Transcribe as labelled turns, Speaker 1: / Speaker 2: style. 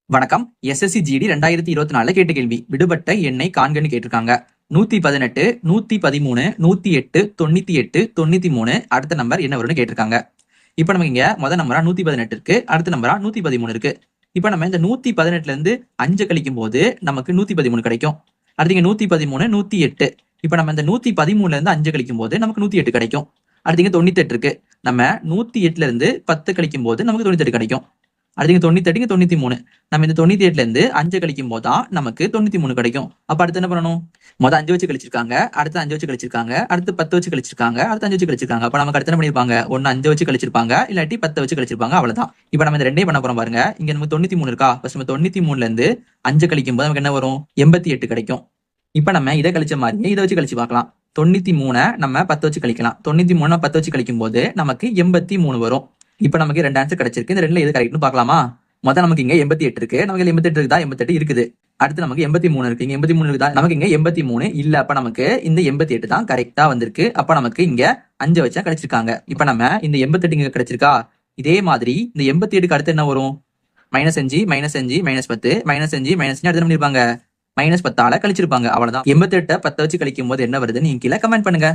Speaker 1: வணக்கம். SSC GD 2024 கேட்ட கேள்வி. விடுபட்ட எண்ணை காண்கன்னு கேட்டிருக்காங்க. 118, 113, 108, 98, 93 அடுத்த நம்பர் என்ன வரும்னு கேட்டிருக்காங்க. இப்ப நமக்கு இங்க முதல் நம்பரா 118 இருக்கு, அடுத்த நம்பரா 113 இருக்கு. இப்ப நம்ம இந்த 118ல இருந்து 5 கழிக்கும் போது நமக்கு 113 கிடைக்கும். அடுத்து இங்க 113, 108. இப்ப நம்ம இந்த 113ல இருந்து 5 கழிக்கும் போது நமக்கு 108 கிடைக்கும். அடுத்து இங்க 98 இருக்கு. நம்ம 108ல இருந்து 10 கழிக்கும் போது நமக்கு 98 கிடைக்கும். அடுத்து 98 93. நம்ம இந்த 98ல இருந்து 5 கழிக்கும் போதுதான் நமக்கு 93 கிடைக்கும். அப்ப அடுத்து என்ன பண்ணணும்? மொதல் 5 வச்சு கழிச்சிருக்காங்க, அடுத்து 5 வச்சு கழிச்சிருக்காங்க, அடுத்து 10 வச்சு கழிச்சிருக்காங்க, அடுத்து 5 வச்சு கழிச்சிருக்காங்க. அப்ப நமக்கு அடுத்து என்ன பண்ணிருப்பாங்க? ஒன்னு 5 வச்சு கழிச்சிருப்பாங்க, இல்லாட்டி 10 வச்சு கழிச்சிருப்பாங்க. அவ்வளவுதான். இப்ப நம்ம இந்த ரெண்டையும் பண்ண போறோம் பாருங்க. இங்க நமக்கு 93 இருக்கா? ஃபர்ஸ்ட் நம்ம 93ல இருந்து 5 கழிக்கும் போது நமக்கு என்ன வரும்? 88 கிடைக்கும். இப்ப நம்ம இதை கழிச்ச மாதிரி இதை வச்சு கழிச்சு பார்க்கலாம். 93 நம்ம 10 வச்சு கழிக்கலாம். 93 10 வச்சு கழிக்கும் போது நமக்கு 83 வரும். இப்ப நமக்கு ரெண்டு ஆன்சர் கிடைச்சிருக்கு. இந்த ரெண்டுல எது கரெக்ட்னு பார்க்கலாமா? முதல் நமக்கு இங்க 88 இருக்கு, நமக்கு 88 இருக்குதா? 88 இருக்குது. அடுத்து நமக்கு 83 இருக்கு, இங்க 83 இருக்குதா? நமக்கு இங்க 83 இல்ல. அப்ப நமக்கு இந்த 88 தான் கரெக்டா வந்திருக்கு. அப்ப நமக்கு இங்க 5 வச்சா கிடைச்சிருக்காங்க. இப்ப நம்ம இந்த 88 இங்க கிடைச்சிருக்கா? இதே மாதிரி இந்த 88க்கு அடுத்து என்ன வரும்? -5, -5, -10, -5, -5 அடுத்து என்ன பண்ணிருப்பாங்க? -10ஆல கழிச்சிருப்பாங்க. அவ்வளவுதான். 88 10 வச்சு கழிக்கும் போது என்ன வருதுன்னு நீங்க கீழே கமெண்ட் பண்ணுங்க.